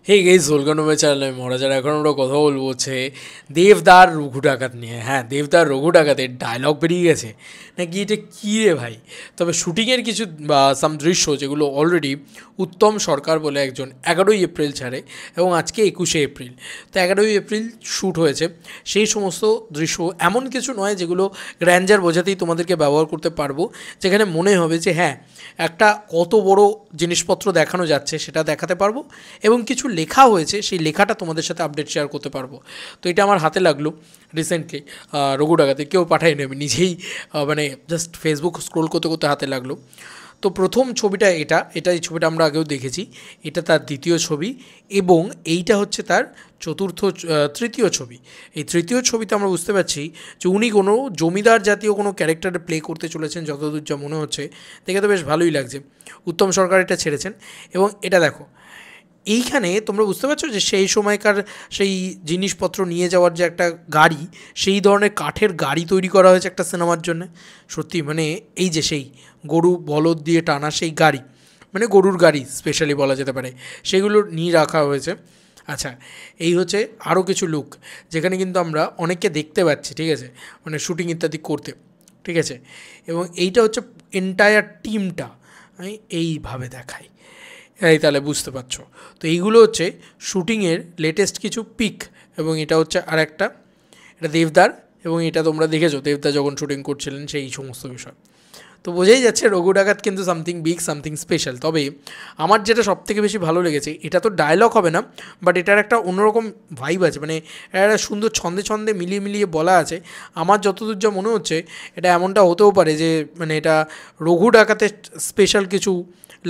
Hey guys welcome to my channel. আমি মহারাজার। এখন আমরা কথা বলবো হচ্ছে দেবদার রঘু ডাকাত নিয়ে। হ্যাঁ, দেবদার রঘু ডাকাতের ডায়লগ বেরিয়ে গেছে নাকি, এটা কী রে ভাই। তবে শ্যুটিংয়ের কিছু সাম দৃশ্য যেগুলো অলরেডি উত্তম সরকার বলে একজন 11ই এপ্রিল ছাড়ে এবং আজকে 21শে এপ্রিল, তো 11ই এপ্রিল শ্যুট হয়েছে। সেই সমস্ত দৃশ্য এমন কিছু নয় যেগুলো গ্র্যান্ডার বোঝাতেই তোমাদেরকে ব্যবহার করতে পারবো, যেখানে মনে হবে যে হ্যাঁ একটা কত বড় জিনিসপত্র দেখানো যাচ্ছে সেটা দেখাতে পারবো, এবং কিছু লেখা হয়েছে সেই লেখাটা তোমাদের সাথে আপডেট শেয়ার করতে পারবো। তো এটা আমার হাতে লাগলো রিসেন্টলি, রঘু ডাকাতে কেউ পাঠায়নি, আমি নিজেই মানে জাস্ট ফেসবুক স্ক্রোল করতে করতে হাতে লাগলো। তো প্রথম ছবিটা এই ছবিটা আমরা আগেও দেখেছি, এটা তার দ্বিতীয় ছবি এবং এইটা হচ্ছে তার তৃতীয় ছবি। এই তৃতীয় ছবিতে আমরা বুঝতে পারছি যে উনি কোনো জমিদার জাতীয় কোনো ক্যারেক্টারে প্লে করতে চলেছেন, যতদূর যা মনে হচ্ছে। দেখে তো বেশ ভালোই লাগছে। উত্তম সরকার এটা ছেড়েছেন এবং এটা দেখো, এইখানে তোমরা বুঝতে পারছো যে সেই সময়কার সেই জিনিসপত্র নিয়ে যাওয়ার যে একটা গাড়ি, সেই ধরনের কাঠের গাড়ি তৈরি করা হয়েছে একটা সিনেমার জন্য। সত্যি মানে এই যে সেই গরু বলদ দিয়ে টানা সেই গাড়ি, মানে গরুর গাড়ি স্পেশালি বলা যেতে পারে, সেগুলো নিয়ে রাখা হয়েছে। আচ্ছা, এই হচ্ছে আরও কিছু লুক যেখানে কিন্তু আমরা অনেককে দেখতে পাচ্ছি, ঠিক আছে, মানে শ্যুটিং ইত্যাদি করতে, ঠিক আছে। এবং এইটা হচ্ছে এন্টায়ার টিমটা আমি এইভাবে দেখাই, এই তাহলে বুঝতে পারছো। তো এইগুলো হচ্ছে শ্যুটিংয়ের লেটেস্ট কিছু পিক, এবং এটা হচ্ছে আর একটা, এটা দেবদার, এবং এটা তোমরা দেখেছো দেবদা যখন শ্যুটিং করছিলেন সেই সমস্ত বিষয়। তো বোঝাই যাচ্ছে রঘু ডাকাত কিন্তু সামথিং বিগ, সামথিং স্পেশাল। তবে আমার যেটা সবথেকে বেশি ভালো লেগেছে, এটা তো ডায়লগ হবে না, বাট এটার একটা অন্যরকম ভাইব আছে, মানে একটা সুন্দর ছন্দে ছন্দে মিলিয়ে মিলিয়ে বলা আছে। আমার যতদূর যা মনে হচ্ছে এটা এমনটা হতেও পারে যে মানে এটা রঘু ডাকাতের স্পেশাল কিছু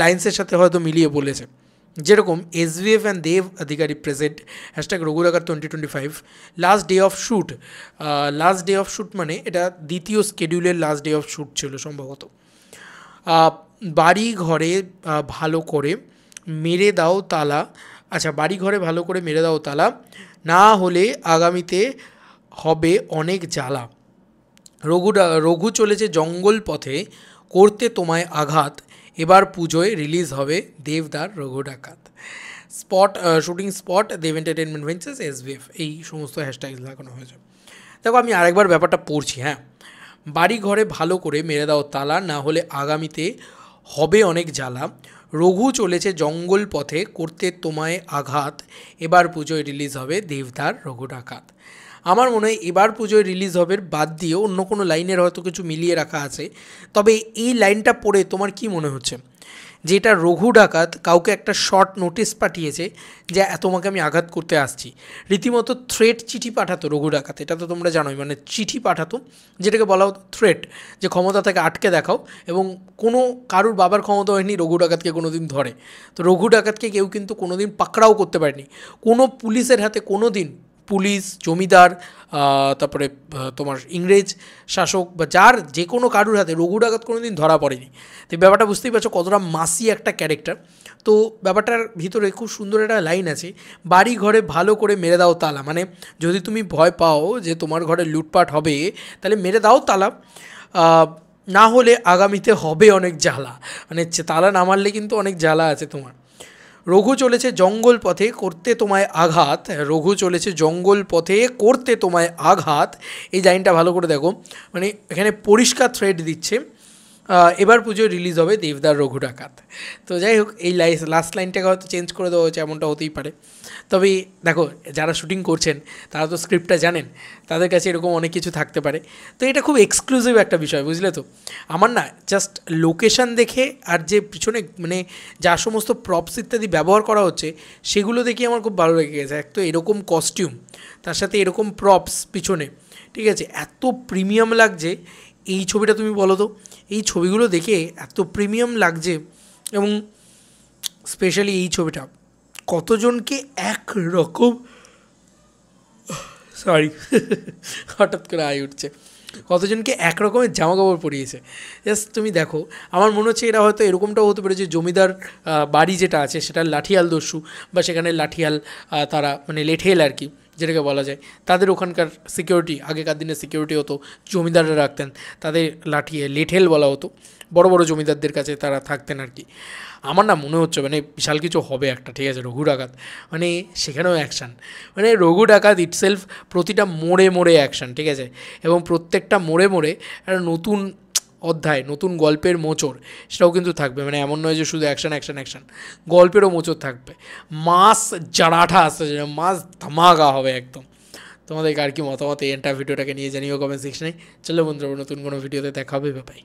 লাইন্সের সাথে হয়তো মিলিয়ে বলেছে, যেরকম SVF and Dev Adhikari present hashtag Raghu Dakat 2025 last day of shoot. Last day of shoot মানে এটা দ্বিতীয় স্কেডিউলের লাস্ট ডে অফ শ্যুট ছিল সম্ভবত। বাড়ি ঘরে ভালো করে মেরে দাও তালা। আচ্ছা, বাড়ি ঘরে ভালো করে মেরে দাও তালা, না হলে আগামীতে হবে অনেক জ্বালা। রঘু চলেছে জঙ্গল পথে, করতে তোমায় আঘাত, এবার পুজোয় রিলিজ হবে দেবদার রঘু ডাকাত। স্পট শুটিং স্পট দেব এন্টারটেনমেন্ট ভেঞ্চার্স এসভিএফ, এই সমস্ত হ্যাশট্যাগ লাগানো হয়েছে। দেখো আমি আরেকবার ব্যাপারটা পড়ছি, হ্যাঁ। বাড়ি ঘরে ভালো করে মেরে দাও তালা, না হলে আগামীতে হবে অনেক জ্বালা। রঘু চলেছে জঙ্গল পথে, করতে তোমায় আঘাত, এবার পুজোয় রিলিজ হবে দেবদার রঘু ডাকাত। আমার মনে হয় এবার পুজোয় রিলিজ হবে বাদ দিয়ে অন্য কোনো লাইনের হয়তো কিছু মিলিয়ে রাখা আছে। তবে এই লাইনটা পড়ে তোমার কি মনে হচ্ছে, যেটা রঘু ডাকাত কাউকে একটা শর্ট নোটিশ পাঠিয়েছে যে তোমাকে আমি আঘাত করতে আসছি, রীতিমতো থ্রেট চিঠি পাঠাতো রঘু ডাকাত, এটা তো তোমরা জানোই, মানে চিঠি পাঠাতো যেটাকে বলা হতো থ্রেট, যে ক্ষমতা থেকে আটকে দেখাও, এবং কোনো কারুর বাবার ক্ষমতা হয়নি রঘু ডাকাতকে কোনো দিন ধরে। তো রঘু ডাকাতকে কেউ কিন্তু কোনো দিন পাকড়াও করতে পারেনি, কোনো পুলিশের হাতে কোনো দিন, পুলিশ, জমিদার, তারপরে তোমার ইংরেজ শাসক বা যার যে কোনো কারুর হাতে রঘু ডাকাত কোনো দিন ধরা পড়েনি। তো ব্যাপারটা বুঝতেই পারছো কতটা মাসি একটা ক্যারেক্টার। তো ব্যাপারটার ভিতরে খুব সুন্দর একটা লাইন আছে, বাড়ি ঘরে ভালো করে মেরে দাও তালা, মানে যদি তুমি ভয় পাও যে তোমার ঘরে লুটপাট হবে তাহলে মেরে দাও তালা, না হলে আগামীতে হবে অনেক জ্বালা, মানে তালা না মারলে কিন্তু অনেক জ্বালা আছে তোমার। রঘু চলেছে জঙ্গল পথে, করতে তোমায় আঘাত, রঘু চলেছে জঙ্গল পথে, করতে তোমায় আঘাত, এই লাইনটা ভালো করে দেখো, মানে এখানে পরিষ্কার থ্রেড দিচ্ছে এবার পুজোয় রিলিজ হবে দেবদার রঘু ডাকাত। তো যাই হোক, এই লাস্ট লাইনটাকে হয়তো চেঞ্জ করে দেওয়া হয়েছে, এমনটা হতেই পারে। তবে দেখো, যারা শ্যুটিং করছেন তারা তো স্ক্রিপ্টটা জানেন, তাদের কাছে এরকম অনেক কিছু থাকতে পারে। তো এটা খুব এক্সক্লুসিভ একটা বিষয়, বুঝলে তো। আমার না জাস্ট লোকেশান দেখে আর যে পিছনে মানে যা সমস্ত প্রপস ইত্যাদি ব্যবহার করা হচ্ছে সেগুলো দেখে আমার খুব ভালো লেগে গেছে। এক তো এরকম কস্টিউম, তার সাথে এরকম প্রপস পিছনে, ঠিক আছে, এত প্রিমিয়াম লাগছে। এই ছবিটা তুমি বলো তো, এই ছবিগুলো দেখে এত প্রিমিয়াম লাগছে, এবং স্পেশালি এই ছবিটা কতজনকে একরকম, সরি হঠাৎ করে আয় উঠছে, কতজনকে একরকমের জামা কাপড় পরিয়েছে। জাস্ট তুমি দেখো, আমার মনে হচ্ছে এরা হয়তো এরকমটাও হতে পারে যে জমিদার বাড়ি যেটা আছে সেটা লাঠিয়াল দস্যু, বা সেখানে লাঠিয়াল তারা মানে লেঠেল আর কি, যেটাকে বলা যায়, তাদের ওখানকার সিকিউরিটি, আগেকার দিনে সিকিউরিটি হতো, জমিদাররা রাখতেন, তাদের লাঠিয়ে লেঠেল বলা হতো, বড় বড় জমিদারদের কাছে তারা থাকতেন আর কি। আমার না মনে হচ্ছে মানে বিশাল কিছু হবে একটা, ঠিক আছে, রঘু ডাকাত মানে সেখানেও অ্যাকশান, মানে রঘু ডাকাত ইটসেলফ প্রতিটা মোড়ে মোড়ে অ্যাকশান, ঠিক আছে, এবং প্রত্যেকটা মোড়ে মোড়ে একটা নতুন অধ্যায়, নতুন গল্পের মোচড় সেটাও কিন্তু থাকবে। মানে এমন নয় যে শুধু অ্যাকশান অ্যাকশান অ্যাকশান, গল্পেরও মোচড় থাকবে, মাস জারাঠা আসতে, মাস ধামাকা হবে একদম। তোমাদের আর কি মতামত এই এন্টার ভিডিওটাকে নিয়ে জানিও কমেন্ট সেকশনে। চলো বন্ধুরা, নতুন কোনো ভিডিওতে দেখা হবে, বাই।